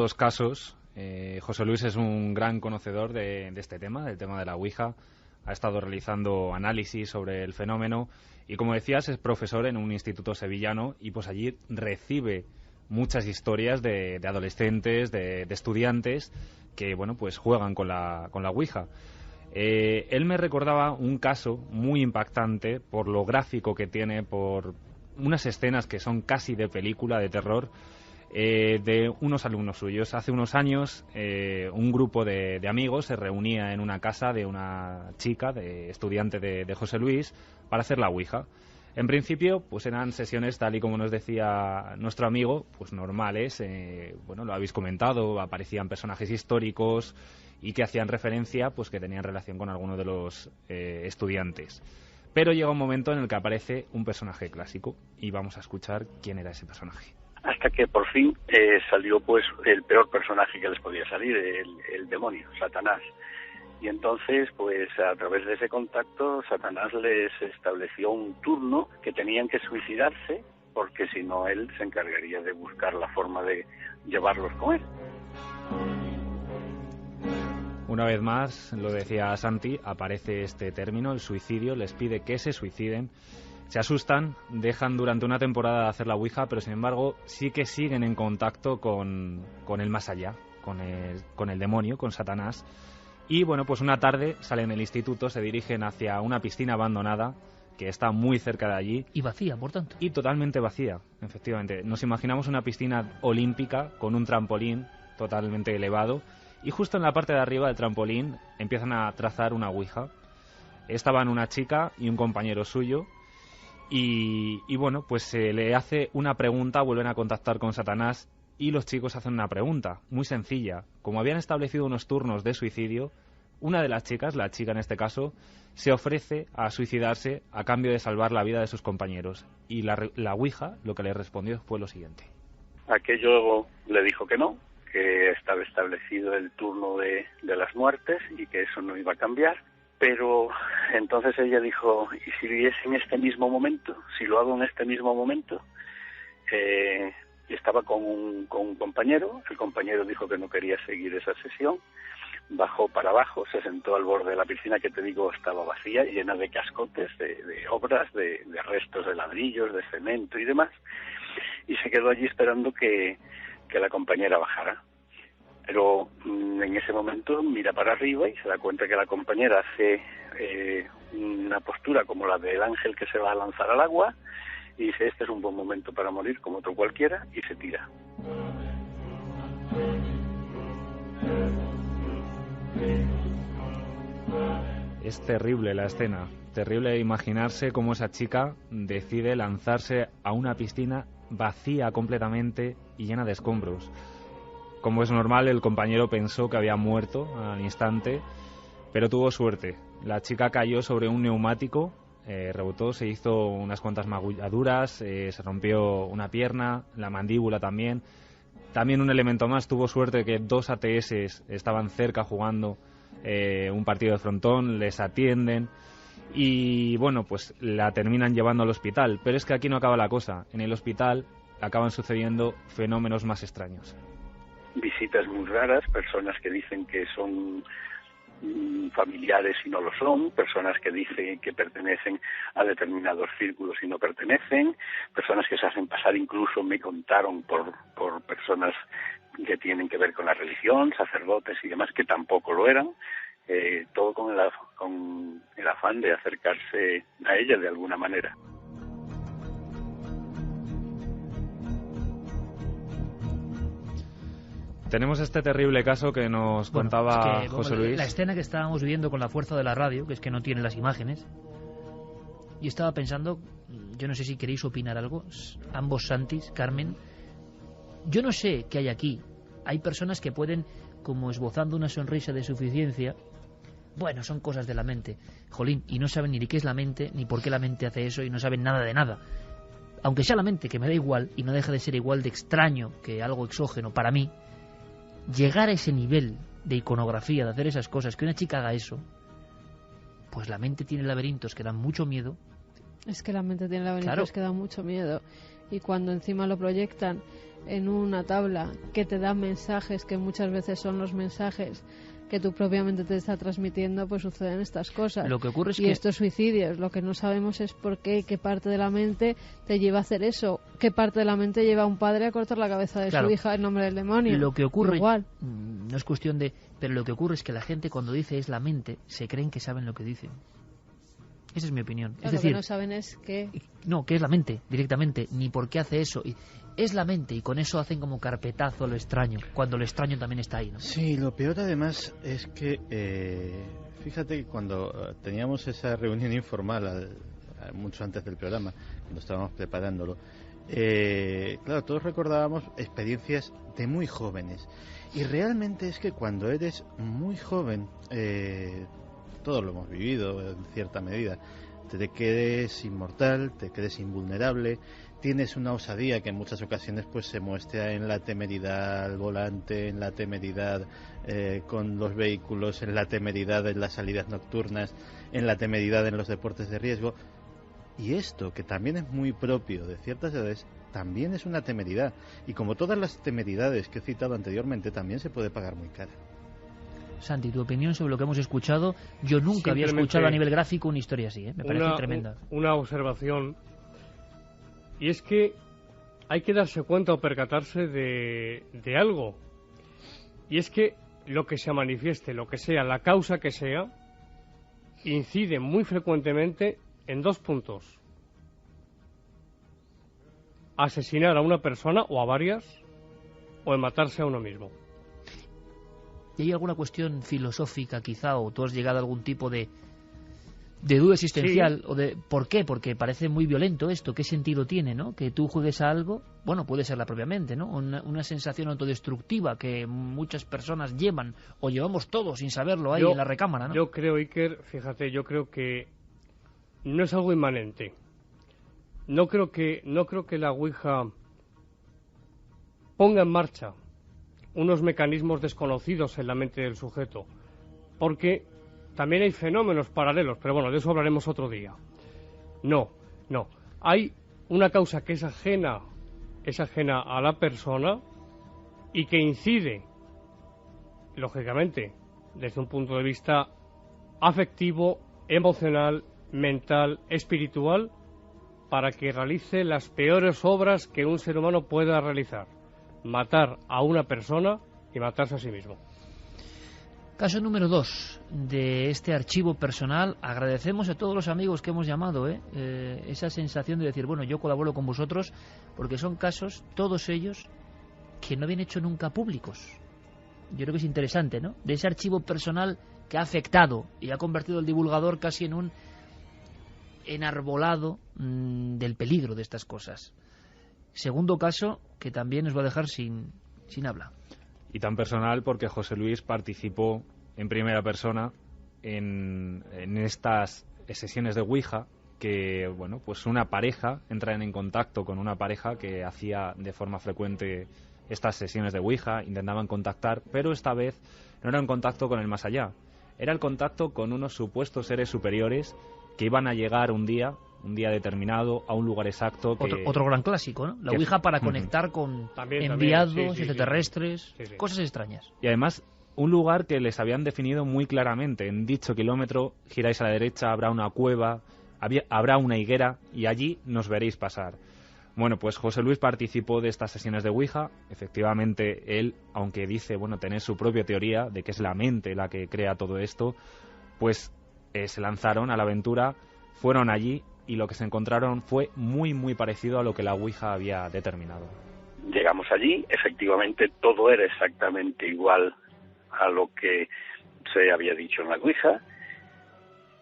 Dos casos. José Luis es un gran conocedor de este tema, del tema de la Ouija. Ha estado realizando análisis sobre el fenómeno y, como decías, es profesor en un instituto sevillano y pues allí recibe muchas historias de adolescentes, de estudiantes que, bueno, pues juegan con la Ouija. Él me recordaba un caso muy impactante por lo gráfico que tiene, por unas escenas que son casi de película, de terror, de unos alumnos suyos. Hace unos años un grupo de amigos se reunía en una casa de una chica, de estudiante de José Luis, para hacer la Ouija. En principio, pues eran sesiones, tal y como nos decía nuestro amigo, pues normales. Bueno, lo habéis comentado, aparecían personajes históricos y que hacían referencia, pues que tenían relación con alguno de los estudiantes. Pero llega un momento en el que aparece un personaje clásico y vamos a escuchar quién era ese personaje. Hasta que por fin salió pues el peor personaje que les podía salir, el demonio, Satanás. Y entonces, pues a través de ese contacto, Satanás les estableció un turno que tenían que suicidarse, porque si no él se encargaría de buscar la forma de llevarlos con él. Una vez más, lo decía Santi, aparece este término, el suicidio, les pide que se suiciden. Se asustan, dejan durante una temporada de hacer la Ouija, pero sin embargo sí que siguen en contacto con el más allá, con el demonio, con Satanás. Y bueno, pues una tarde salen del instituto, se dirigen hacia una piscina abandonada que está muy cerca de allí. Y vacía, por tanto. Y totalmente vacía, efectivamente. Nos imaginamos una piscina olímpica con un trampolín totalmente elevado y justo en la parte de arriba del trampolín empiezan a trazar una Ouija. Estaban una chica y un compañero suyo. Y bueno, pues se le hace una pregunta, vuelven a contactar con Satanás y los chicos hacen una pregunta muy sencilla. Como habían establecido unos turnos de suicidio, una de las chicas, la chica en este caso, se ofrece a suicidarse a cambio de salvar la vida de sus compañeros. Y la Ouija lo que le respondió fue lo siguiente. Aquello le dijo que no, que estaba establecido el turno de las muertes y que eso no iba a cambiar. Pero entonces ella dijo, ¿y si viviese en este mismo momento? Si lo hago en este mismo momento. Estaba con un compañero, el compañero dijo que no quería seguir esa sesión, bajó para abajo, se sentó al borde de la piscina, que te digo estaba vacía, llena de cascotes, de obras, de restos de ladrillos, de cemento y demás, y se quedó allí esperando que la compañera bajara. Pero en ese momento mira para arriba y se da cuenta que la compañera hace una postura como la del ángel que se va a lanzar al agua y dice, este es un buen momento para morir como otro cualquiera, y se tira. Es terrible la escena, terrible imaginarse cómo esa chica decide lanzarse a una piscina vacía completamente y llena de escombros. Como es normal, el compañero pensó que había muerto al instante, pero tuvo suerte. La chica cayó sobre un neumático, rebotó, se hizo unas cuantas magulladuras, se rompió una pierna, la mandíbula también. También un elemento más, tuvo suerte que dos ATS estaban cerca jugando un partido de frontón, les atienden y bueno, pues la terminan llevando al hospital. Pero es que aquí no acaba la cosa, en el hospital acaban sucediendo fenómenos más extraños. Visitas muy raras, personas que dicen que son familiares y no lo son, personas que dicen que pertenecen a determinados círculos y no pertenecen, personas que se hacen pasar, incluso me contaron por personas que tienen que ver con la religión, sacerdotes y demás, que tampoco lo eran, todo con el afán de acercarse a ella de alguna manera. Tenemos este terrible caso que nos contaba José Luis. La escena que estábamos viviendo con la fuerza de la radio, que es que no tiene las imágenes. Yo estaba pensando, yo no sé si queréis opinar algo, ambos Santis, Carmen. Yo no sé qué hay aquí. Hay personas que pueden, como esbozando una sonrisa de suficiencia, bueno, son cosas de la mente, jolín, y no saben ni de qué es la mente, ni por qué la mente hace eso, y no saben nada de nada. Aunque sea la mente, que me da igual, y no deja de ser igual de extraño que algo exógeno para mí, llegar a ese nivel de iconografía, de hacer esas cosas, que una chica haga eso, pues la mente tiene laberintos que dan mucho miedo. Es que la mente tiene laberintos, claro, que dan mucho miedo. Y cuando encima lo proyectan en una tabla que te da mensajes que muchas veces son los mensajes que tú propiamente te está transmitiendo, pues suceden estas cosas. Lo que ocurre es y estos suicidios, lo que no sabemos es por qué, qué parte de la mente te lleva a hacer eso, qué parte de la mente lleva a un padre a cortar la cabeza de su hija en nombre del demonio. Lo que ocurre, igual. No es cuestión de... Pero lo que ocurre es que la gente cuando dice es la mente, se creen que saben lo que dicen. Esa es mi opinión. Claro, es decir, lo que no saben es que... No, que es la mente, directamente, ni por qué hace eso. Es la mente, y con eso hacen como carpetazo a lo extraño, cuando lo extraño también está ahí, ¿no? Sí, lo peor además es que, fíjate que cuando teníamos esa reunión informal, mucho antes del programa, cuando estábamos preparándolo, claro, todos recordábamos experiencias de muy jóvenes. Y realmente es que cuando eres muy joven, todos lo hemos vivido en cierta medida, te crees inmortal, te crees invulnerable, tienes una osadía que en muchas ocasiones pues se muestra en la temeridad al volante, en la temeridad con los vehículos, en la temeridad en las salidas nocturnas, en la temeridad en los deportes de riesgo. Y esto, que también es muy propio de ciertas edades, también es una temeridad. Y como todas las temeridades que he citado anteriormente, también se puede pagar muy cara. Santi, tu opinión sobre lo que hemos escuchado. Yo nunca había escuchado a nivel gráfico una historia así, ¿eh? Me parece tremenda. Una observación, y es que hay que darse cuenta o percatarse de algo, y es que lo que se manifieste, lo que sea, la causa que sea, incide muy frecuentemente en dos puntos: asesinar a una persona o a varias, o en matarse a uno mismo. ¿Y hay alguna cuestión filosófica quizá, o tú has llegado a algún tipo de duda existencial? Sí. O de ¿por qué? Porque parece muy violento esto. ¿Qué sentido tiene, no? Que tú juegues a algo, bueno, puede ser la propia mente, ¿no? Una sensación autodestructiva que muchas personas llevan, o llevamos todos sin saberlo ahí en la recámara, ¿no? Yo creo, Iker, fíjate, yo creo que no es algo inmanente. No creo que la Ouija ponga en marcha unos mecanismos desconocidos en la mente del sujeto, porque también hay fenómenos paralelos, pero bueno, de eso hablaremos otro día. No, hay una causa que es ajena a la persona y que incide, lógicamente, desde un punto de vista afectivo, emocional, mental, espiritual, para que realice las peores obras que un ser humano pueda realizar: matar a una persona y matarse a sí mismo. Caso número 2 de este archivo personal. Agradecemos a todos los amigos que hemos llamado, esa sensación de decir, bueno, yo colaboro con vosotros, porque son casos, todos ellos, que no habían hecho nunca públicos. Yo creo que es interesante, ¿no? De ese archivo personal que ha afectado y ha convertido al divulgador casi en un enarbolado del peligro de estas cosas. Segundo caso, que también nos va a dejar sin habla. Y tan personal porque José Luis participó en primera persona en estas sesiones de Ouija, que, bueno, pues una pareja entra en contacto con una pareja que hacía de forma frecuente estas sesiones de Ouija, intentaban contactar, pero esta vez no era un contacto con el más allá, era el contacto con unos supuestos seres superiores que iban a llegar un día determinado a un lugar exacto. Otro gran clásico, ¿no? La Ouija para conectar con enviados, extraterrestres, sí. Cosas extrañas. Y además, un lugar que les habían definido muy claramente. En dicho kilómetro, giráis a la derecha, habrá una cueva, habrá una higuera y allí nos veréis pasar. Bueno, pues José Luis participó de estas sesiones de Ouija. Efectivamente, él, aunque dice, bueno, tener su propia teoría de que es la mente la que crea todo esto, pues se lanzaron a la aventura, fueron allí y lo que se encontraron fue muy, muy parecido a lo que la Ouija había determinado. Llegamos allí, efectivamente todo era exactamente igual a lo que se había dicho en la Ouija.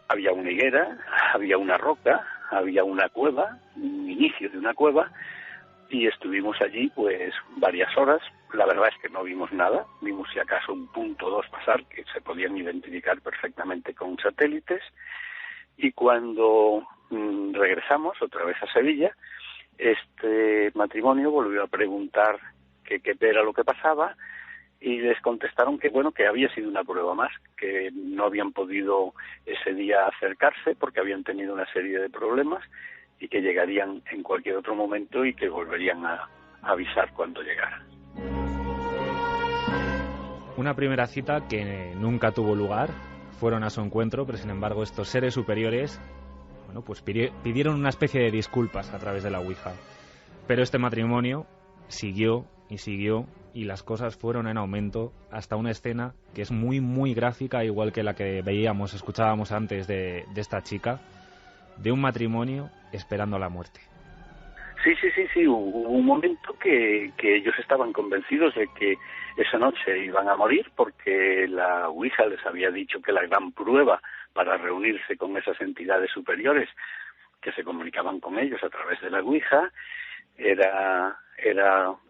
Había una higuera, había una roca, había una cueva, un inicio de una cueva, y estuvimos allí pues varias horas. La verdad es que no vimos nada, vimos si acaso un punto o dos pasar que se podían identificar perfectamente con satélites, y cuando regresamos otra vez a Sevilla, este matrimonio volvió a preguntar qué era lo que pasaba, y les contestaron que bueno, que había sido una prueba más, que no habían podido ese día acercarse porque habían tenido una serie de problemas y que llegarían en cualquier otro momento y que volverían a avisar cuando llegara. Una primera cita que nunca tuvo lugar, fueron a su encuentro, pero sin embargo estos seres superiores, bueno, pues pidieron una especie de disculpas a través de la Ouija. Pero este matrimonio siguió y siguió, y las cosas fueron en aumento hasta una escena que es muy, muy gráfica, igual que la que veíamos, escuchábamos antes de esta chica, de un matrimonio esperando la muerte. Sí, hubo un momento que ellos estaban convencidos de que esa noche iban a morir, porque la Ouija les había dicho que la gran prueba para reunirse con esas entidades superiores que se comunicaban con ellos a través de la Ouija era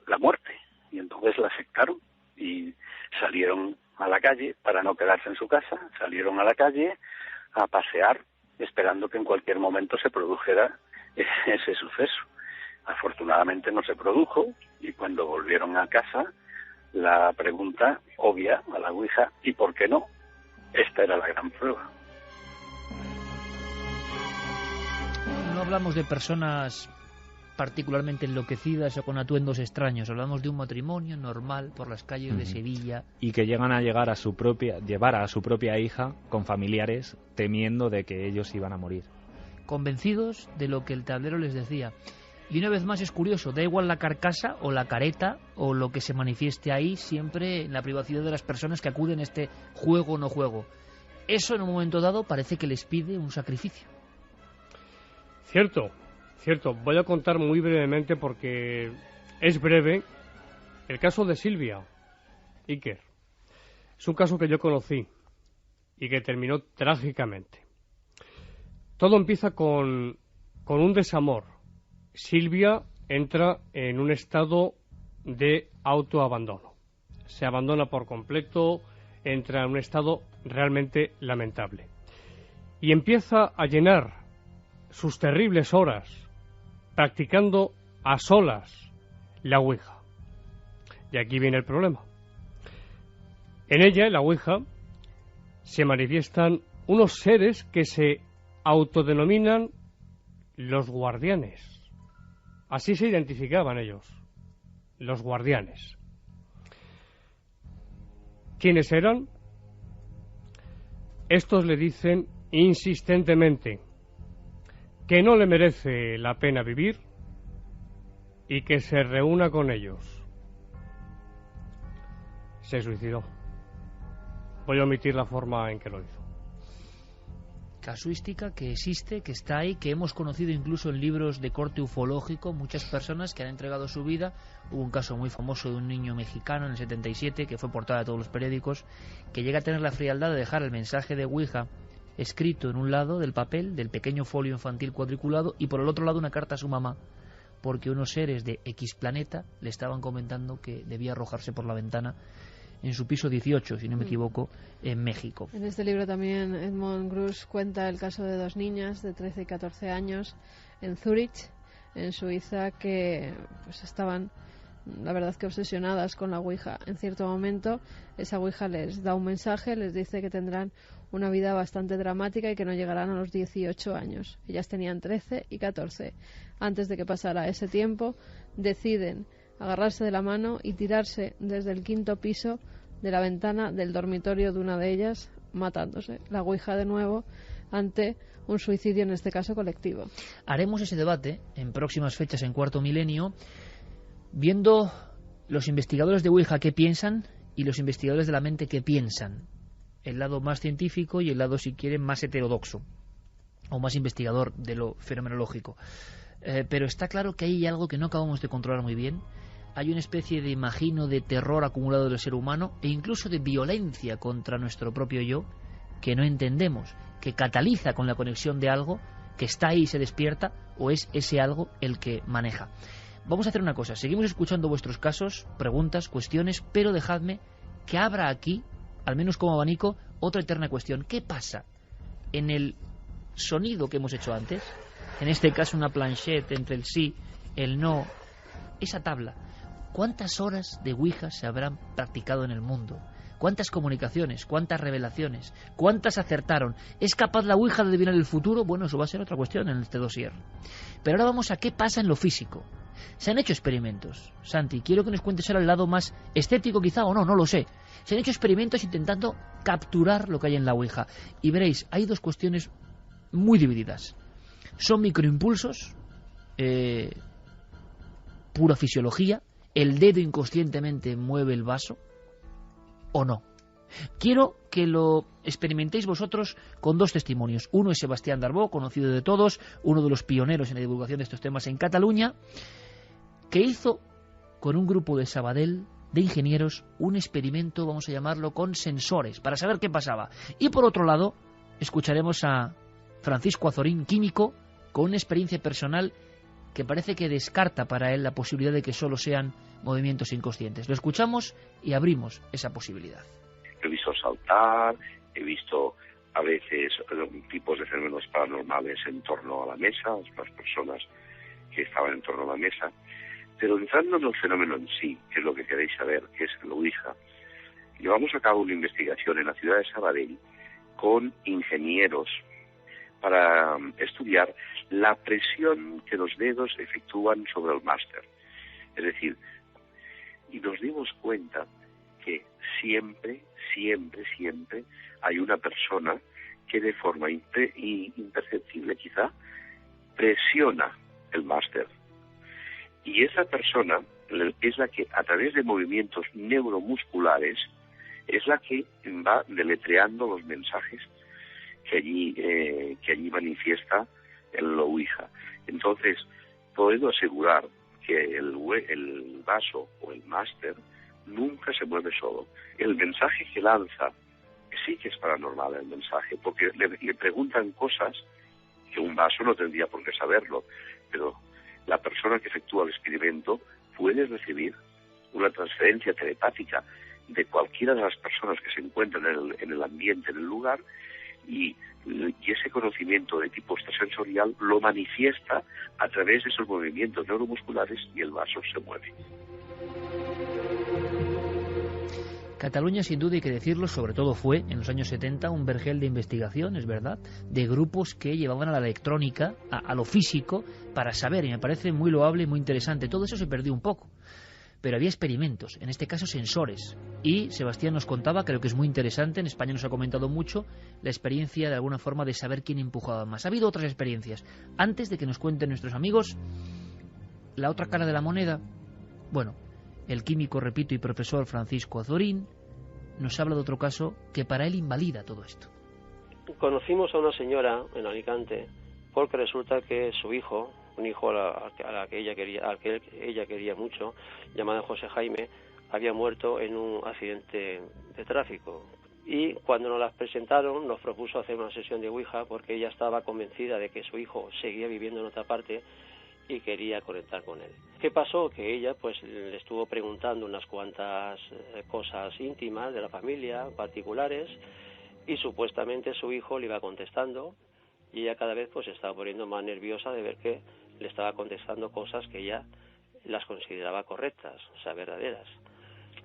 la muerte. Y entonces la aceptaron y salieron a la calle para no quedarse en su casa, salieron a la calle a pasear esperando que en cualquier momento se produjera ese suceso. Afortunadamente no se produjo, y cuando volvieron a casa, la pregunta obvia a la Ouija, ¿y por qué no? Esta era la gran prueba. No hablamos de personas particularmente enloquecidas o con atuendos extraños, hablamos de un matrimonio normal por las calles de Sevilla. Y que llevan a llevar llevar a su propia hija con familiares temiendo de que ellos iban a morir. Convencidos de lo que el tablero les decía. Y una vez más es curioso, da igual la carcasa o la careta o lo que se manifieste ahí, siempre en la privacidad de las personas que acuden a este juego o no juego. Eso en un momento dado parece que les pide un sacrificio. Cierto. Voy a contar muy brevemente, porque es breve, el caso de Silvia Iker. Es un caso que yo conocí y que terminó trágicamente. Todo empieza con un desamor. Silvia entra en un estado de autoabandono. Se abandona por completo, entra en un estado realmente lamentable. Y empieza a llenar sus terribles horas practicando a solas la Ouija. Y aquí viene el problema. En ella, en la Ouija, se manifiestan unos seres que se autodenominan los guardianes. Así se identificaban ellos, los guardianes. ¿Quiénes eran? Estos le dicen insistentemente que no le merece la pena vivir y que se reúna con ellos. Se suicidó. Voy a omitir la forma en que lo hizo. Casuística que existe, que está ahí, que hemos conocido incluso en libros de corte ufológico, muchas personas que han entregado su vida. Hubo un caso muy famoso de un niño mexicano en el 77 que fue portada de todos los periódicos, que llega a tener la frialdad de dejar el mensaje de Ouija escrito en un lado del papel, del pequeño folio infantil cuadriculado, y por el otro lado una carta a su mamá, porque unos seres de X planeta le estaban comentando que debía arrojarse por la ventana en su piso 18, si no me equivoco, en México. En este libro también Edmund Gruss cuenta el caso de dos niñas de 13 y 14 años en Zúrich, en Suiza, que pues estaban, la verdad, que obsesionadas con la Ouija. En cierto momento esa Ouija les da un mensaje, les dice que tendrán una vida bastante dramática y que no llegarán a los 18 años. Ellas tenían 13 y 14. Antes de que pasara ese tiempo, deciden agarrarse de la mano y tirarse desde el 5º piso de la ventana del dormitorio de una de ellas, matándose. La Ouija de nuevo ante un suicidio, en este caso colectivo. Haremos ese debate en próximas fechas en Cuarto Milenio, viendo los investigadores de Ouija qué piensan y los investigadores de la mente qué piensan. El lado más científico y el lado, si quieren, más heterodoxo o más investigador de lo fenomenológico. Pero está claro que hay algo que no acabamos de controlar muy bien. Hay una especie de, imagino, de terror acumulado del ser humano e incluso de violencia contra nuestro propio yo que no entendemos, que cataliza con la conexión de algo que está ahí y se despierta, o es ese algo el que maneja. Vamos a hacer una cosa, seguimos escuchando vuestros casos, preguntas, cuestiones, pero dejadme que abra aquí, al menos como abanico, otra eterna cuestión. ¿Qué pasa en el sonido que hemos hecho antes? En este caso una planchette entre el sí, el no, esa tabla. ¿Cuántas horas de Ouija se habrán practicado en el mundo? ¿Cuántas comunicaciones? ¿Cuántas revelaciones? ¿Cuántas acertaron? ¿Es capaz la Ouija de adivinar el futuro? Bueno, eso va a ser otra cuestión en este dossier. Pero ahora vamos a qué pasa en lo físico. Se han hecho experimentos. Santi, quiero que nos cuentes ahora el lado más estético quizá, o no lo sé. Se han hecho experimentos intentando capturar lo que hay en la Ouija. Y veréis, hay dos cuestiones muy divididas. Son microimpulsos, pura fisiología, el dedo inconscientemente mueve el vaso, o no. Quiero que lo experimentéis vosotros con dos testimonios. Uno es Sebastián Darbó, conocido de todos, uno de los pioneros en la divulgación de estos temas en Cataluña, que hizo con un grupo de Sabadell de ingenieros un experimento, vamos a llamarlo, con sensores, para saber qué pasaba. Y por otro lado, escucharemos a Francisco Azorín, químico, con una experiencia personal que parece que descarta para él la posibilidad de que solo sean movimientos inconscientes. Lo escuchamos y abrimos esa posibilidad. He visto saltar, he visto a veces tipos de fenómenos paranormales en torno a la mesa, las personas que estaban en torno a la mesa. Pero entrando en el fenómeno en sí, que es lo que queréis saber, que es el Ouija, llevamos a cabo una investigación en la ciudad de Sabadell con ingenieros para estudiar la presión que los dedos efectúan sobre el máster. Es decir, y nos dimos cuenta que siempre hay una persona que de forma imperceptible quizá presiona el máster. Y esa persona es la que a través de movimientos neuromusculares es la que va deletreando los mensajes que allí manifiesta el Ouija. Entonces, puedo asegurar que el vaso o el máster nunca se mueve solo. El mensaje que lanza sí que es paranormal el mensaje, porque le preguntan cosas que un vaso no tendría por qué saberlo, pero la persona que efectúa el experimento puede recibir una transferencia telepática de cualquiera de las personas que se encuentran en el ambiente, en el lugar, y ese conocimiento de tipo extrasensorial lo manifiesta a través de esos movimientos neuromusculares y el vaso se mueve. Cataluña, sin duda hay que decirlo, sobre todo fue en los años 70 un vergel de investigación, es verdad, de grupos que llevaban a la electrónica, a lo físico, para saber, y me parece muy loable y muy interesante. Todo eso se perdió un poco, pero había experimentos, en este caso sensores, y Sebastián nos contaba, creo que es muy interesante, en España nos ha comentado mucho, la experiencia de alguna forma de saber quién empujaba más. Ha habido otras experiencias. Antes de que nos cuenten nuestros amigos la otra cara de la moneda, bueno, el químico, repito, y profesor Francisco Azorín nos habla de otro caso que para él invalida todo esto. Conocimos a una señora en Alicante porque resulta que su hijo, un hijo al que ella quería mucho, llamado José Jaime, había muerto en un accidente de tráfico. Y cuando nos las presentaron, nos propuso hacer una sesión de Ouija porque ella estaba convencida de que su hijo seguía viviendo en otra parte y quería conectar con él. ¿Qué pasó? Que ella pues le estuvo preguntando unas cuantas cosas íntimas de la familia, particulares, y supuestamente su hijo le iba contestando, y ella cada vez pues se estaba poniendo más nerviosa de ver que le estaba contestando cosas que ella las consideraba correctas, o sea, verdaderas.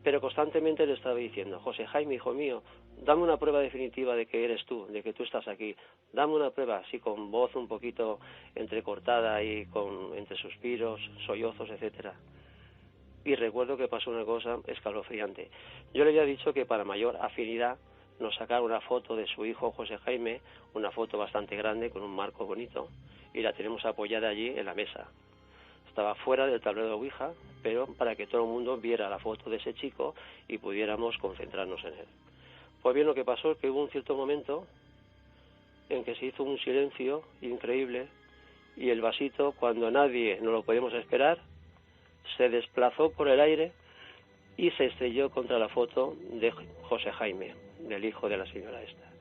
Pero constantemente le estaba diciendo: José Jaime, hijo mío, dame una prueba definitiva de que eres tú, de que tú estás aquí. Dame una prueba, así con voz un poquito entrecortada y entre suspiros, sollozos, etcétera. Y recuerdo que pasó una cosa escalofriante. Yo le había dicho que para mayor afinidad nos sacara una foto de su hijo José Jaime, una foto bastante grande con un marco bonito, y la tenemos apoyada allí en la mesa. Estaba fuera del tablero de Ouija, pero para que todo el mundo viera la foto de ese chico y pudiéramos concentrarnos en él. Pues bien, lo que pasó es que hubo un cierto momento en que se hizo un silencio increíble y el vasito, cuando a nadie no lo podíamos esperar, se desplazó por el aire y se estrelló contra la foto de José Jaime, del hijo de la señora esta.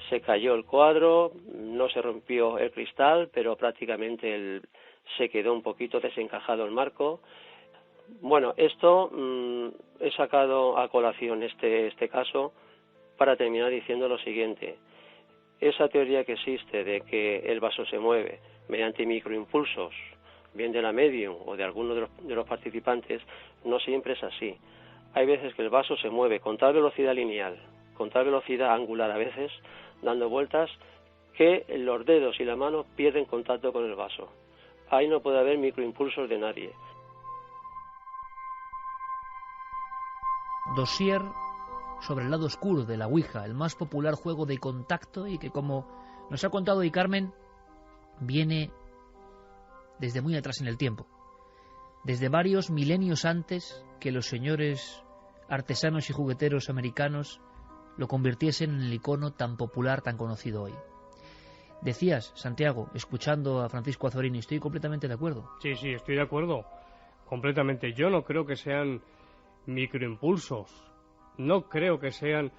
Se cayó el cuadro, no se rompió el cristal, pero prácticamente se quedó un poquito desencajado el marco. Bueno, esto he sacado a colación este caso para terminar diciendo lo siguiente. Esa teoría que existe de que el vaso se mueve mediante microimpulsos, bien de la medium o de alguno de los participantes, no siempre es así. Hay veces que el vaso se mueve con tal velocidad lineal, con tal velocidad angular a veces, dando vueltas, que los dedos y la mano pierden contacto con el vaso. ahí no puede haber microimpulsos de nadie. Dossier sobre el lado oscuro de la Ouija, el más popular juego de contacto y que, como nos ha contado hoy Carmen, viene desde muy atrás en el tiempo, desde varios milenios antes que los señores artesanos y jugueteros americanos lo convirtiesen en el icono tan popular, tan conocido hoy. Decías, Santiago, escuchando a Francisco Azorín, estoy completamente de acuerdo. Sí, estoy de acuerdo, completamente. Yo no creo que sean microimpulsos, no creo que sean...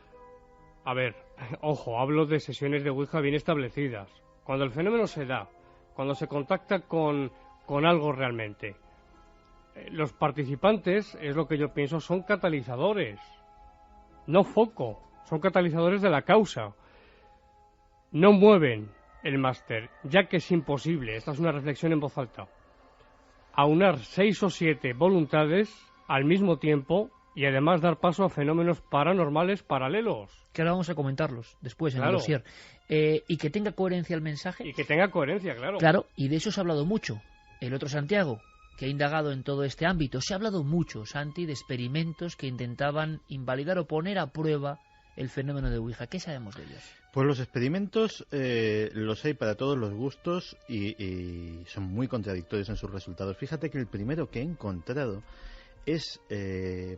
A ver, ojo, hablo de sesiones de Ouija bien establecidas. Cuando el fenómeno se da, cuando se contacta con algo realmente, los participantes, es lo que yo pienso, son catalizadores, no foco, son catalizadores de la causa. No mueven el máster, ya que es imposible, esta es una reflexión en voz alta, aunar 6 o 7 voluntades al mismo tiempo y además dar paso a fenómenos paranormales paralelos. Que ahora vamos a comentarlos después en Claro. el dossier. Y que tenga coherencia el mensaje. Y que tenga coherencia, claro. Claro, y de eso se ha hablado mucho. El otro Santiago, que ha indagado en todo este ámbito, se ha hablado mucho, Santi, de experimentos que intentaban invalidar o poner a prueba el fenómeno de Ouija. ¿Qué sabemos de ellos? Pues los experimentos los hay para todos los gustos y son muy contradictorios en sus resultados. Fíjate que el primero que he encontrado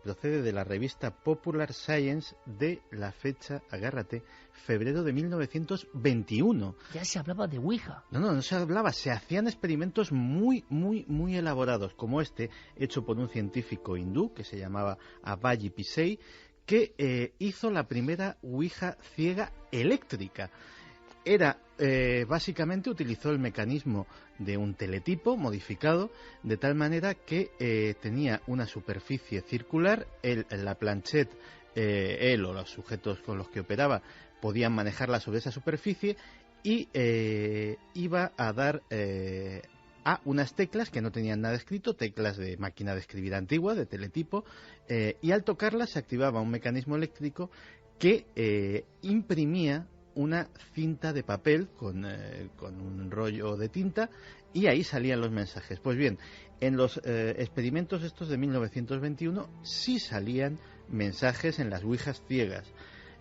procede de la revista Popular Science de la fecha, agárrate, febrero de 1921. Ya se hablaba de Ouija. No se hablaba, se hacían experimentos muy elaborados, como este, hecho por un científico hindú que se llamaba Abhay Pisei, que hizo la primera Ouija ciega eléctrica. Básicamente utilizó el mecanismo de un teletipo modificado de tal manera que tenía una superficie circular, la planchette, él o los sujetos con los que operaba podían manejarla sobre esa superficie y iba a dar a unas teclas que no tenían nada escrito, teclas de máquina de escribir antigua, de teletipo, y al tocarlas se activaba un mecanismo eléctrico que imprimía una cinta de papel con un rollo de tinta y ahí salían los mensajes. Pues bien, en los experimentos estos de 1921 sí salían mensajes en las ouijas ciegas.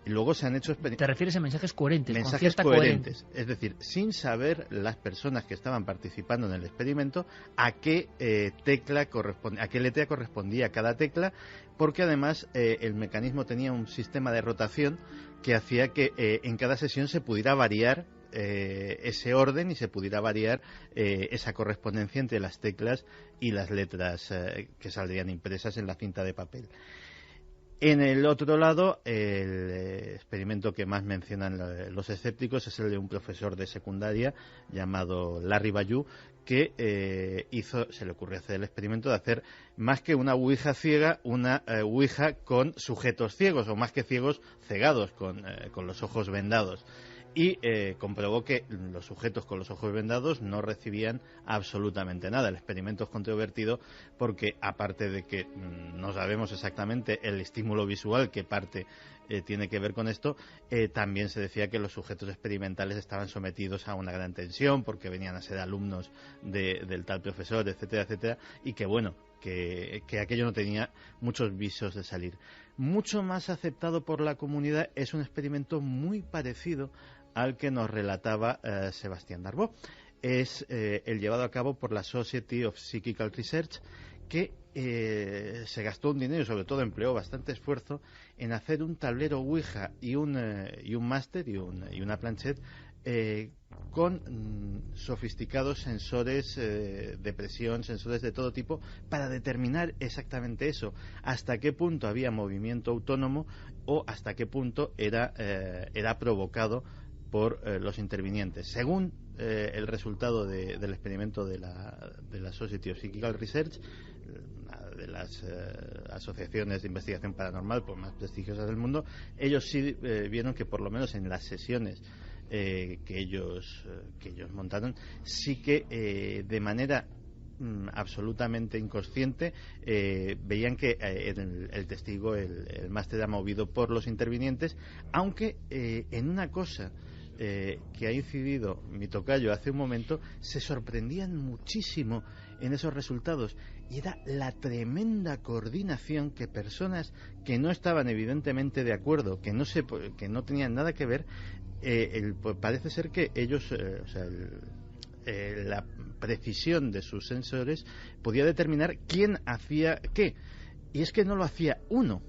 Luego se han hecho ¿Te refieres a mensajes coherentes? Mensajes con cierta coherentes, es decir, sin saber las personas que estaban participando en el experimento a qué a qué letra correspondía cada tecla, porque además el mecanismo tenía un sistema de rotación que hacía que en cada sesión se pudiera variar ese orden y se pudiera variar esa correspondencia entre las teclas y las letras que saldrían impresas en la cinta de papel. En el otro lado, el experimento que más mencionan los escépticos es el de un profesor de secundaria llamado Larry Bayou, que se le ocurrió hacer el experimento de hacer más que una ouija ciega, una ouija con sujetos ciegos, o más que ciegos, cegados, con los ojos vendados. Y comprobó que los sujetos con los ojos vendados no recibían absolutamente nada. El experimento es controvertido porque, aparte de que no sabemos exactamente el estímulo visual que parte tiene que ver con esto, también se decía que los sujetos experimentales estaban sometidos a una gran tensión porque venían a ser alumnos del tal profesor, etcétera, etcétera, y que bueno, que aquello no tenía muchos visos de salir. Mucho más aceptado por la comunidad es un experimento muy parecido al que nos relataba Sebastián Darboux. Es el llevado a cabo por la Society of Psychical Research, que se gastó un dinero y sobre todo empleó bastante esfuerzo en hacer un tablero Ouija y un máster y una planchette con sofisticados sensores de presión, sensores de todo tipo, para determinar exactamente eso, hasta qué punto había movimiento autónomo o hasta qué punto era provocado por los intervinientes. Según el resultado del experimento de la Society of Psychical Research, una de las asociaciones de investigación paranormal pues, más prestigiosas del mundo, ellos sí vieron que por lo menos en las sesiones que ellos montaron, sí que de manera absolutamente inconsciente veían que el testigo, el máster, era movido por los intervinientes, aunque en una cosa que ha incidido mi tocayo hace un momento, se sorprendían muchísimo en esos resultados, y era la tremenda coordinación que personas que no estaban evidentemente de acuerdo, que no tenían nada que ver, parece ser que ellos, la precisión de sus sensores podía determinar quién hacía qué, y es que no lo hacía uno,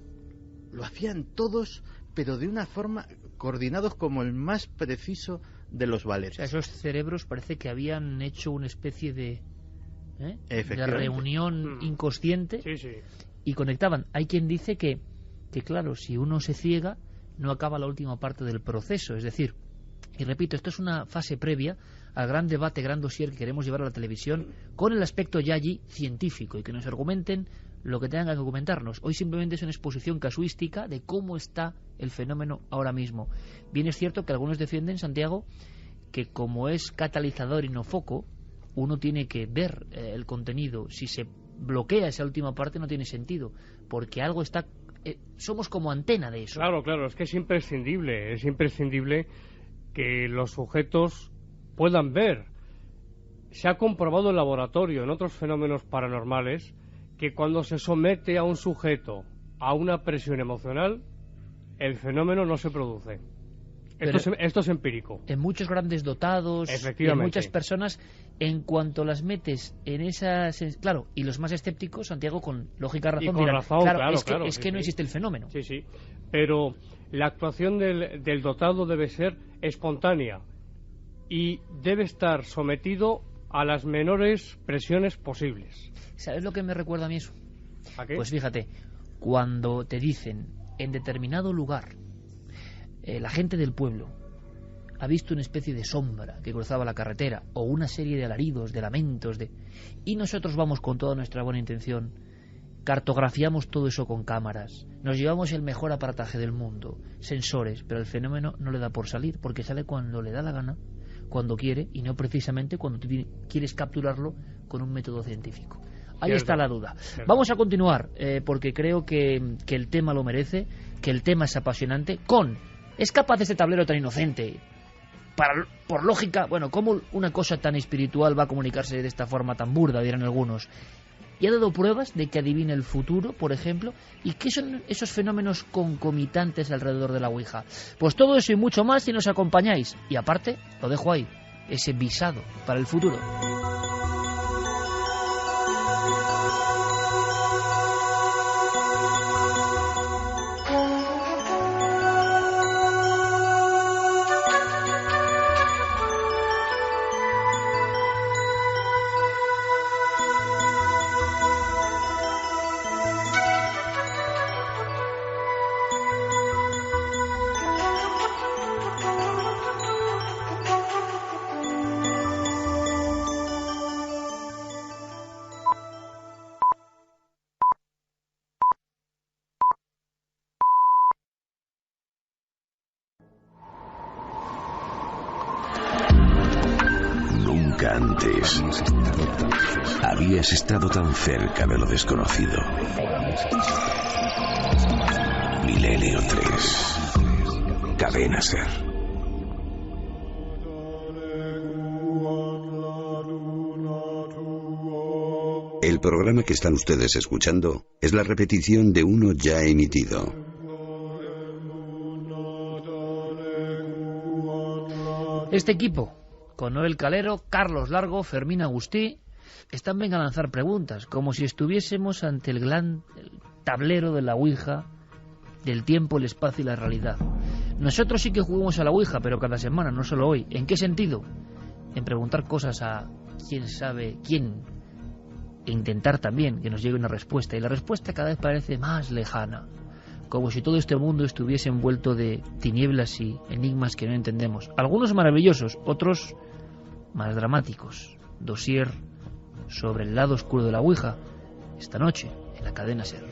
lo hacían todos, pero de una forma, coordinados como el más preciso de los valetes. O sea, esos cerebros parece que habían hecho una especie de reunión inconsciente, y conectaban. Hay quien dice que claro, si uno se ciega, no acaba la última parte del proceso. Es decir, y repito, esto es una fase previa al gran debate, gran dossier que queremos llevar a la televisión, con el aspecto ya allí científico, y que nos argumenten lo que tengan que argumentarnos. Hoy simplemente es una exposición casuística de cómo está el fenómeno ahora mismo. Bien es cierto que algunos defienden, Santiago, que como es catalizador y no foco, uno tiene que ver el contenido. Si se bloquea esa última parte no tiene sentido, porque algo está... somos como antena de eso. Claro, es que es imprescindible que los sujetos puedan ver. Se ha comprobado en laboratorio, en otros fenómenos paranormales, que cuando se somete a un sujeto a una presión emocional, el fenómeno no se produce. Esto es empírico. En muchos grandes dotados, en muchas personas, en cuanto las metes en esas... Claro, y los más escépticos, Santiago, con lógica razón, dirán, es que no existe el fenómeno. Sí, pero la actuación del dotado debe ser espontánea y debe estar sometido a las menores presiones posibles. ¿Sabes lo que me recuerda a mí eso? ¿A qué? Pues fíjate, cuando te dicen en determinado lugar, la gente del pueblo ha visto una especie de sombra que cruzaba la carretera, o una serie de alaridos, de lamentos, y nosotros vamos con toda nuestra buena intención, cartografiamos todo eso con cámaras, nos llevamos el mejor aparataje del mundo, sensores, pero el fenómeno no le da por salir, porque sale cuando le da la gana, cuando quiere, y no precisamente cuando tú quieres capturarlo con un método científico. Ahí está la duda. Vamos a continuar, porque creo que el tema lo merece, que el tema es apasionante. ¿Es capaz este tablero tan inocente, por lógica, cómo una cosa tan espiritual va a comunicarse de esta forma tan burda, dirán algunos? Y ha dado pruebas de que adivina el futuro, por ejemplo. ¿Y qué son esos fenómenos concomitantes alrededor de la Ouija? Pues todo eso y mucho más si nos acompañáis. Y aparte, lo dejo ahí, ese visado para el futuro. Antes habías estado tan cerca de lo desconocido. Milenio 3, Cadena Ser. El programa que están ustedes escuchando es la repetición de uno ya emitido. Este equipo, con Noel Calero, Carlos Largo, Fermín Agustí, están venga a lanzar preguntas, como si estuviésemos ante el gran tablero de la Ouija, del tiempo, el espacio y la realidad. Nosotros sí que jugamos a la Ouija, pero cada semana, no solo hoy. ¿En qué sentido? En preguntar cosas a quién sabe quién, e intentar también que nos llegue una respuesta. Y la respuesta cada vez parece más lejana, como si todo este mundo estuviese envuelto de tinieblas y enigmas que no entendemos. Algunos maravillosos, otros más dramáticos. Dossier sobre el lado oscuro de la Ouija, esta noche en la Cadena Ser.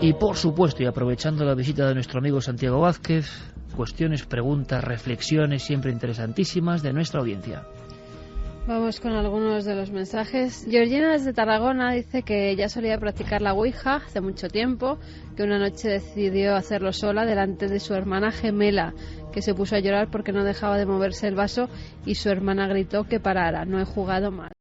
Y por supuesto, y aprovechando la visita de nuestro amigo Santiago Vázquez, cuestiones, preguntas, reflexiones siempre interesantísimas de nuestra audiencia. Vamos con algunos de los mensajes. Georgina desde Tarragona dice que ya solía practicar la Ouija hace mucho tiempo, que una noche decidió hacerlo sola delante de su hermana gemela, que se puso a llorar porque no dejaba de moverse el vaso y su hermana gritó que parara. No he jugado más.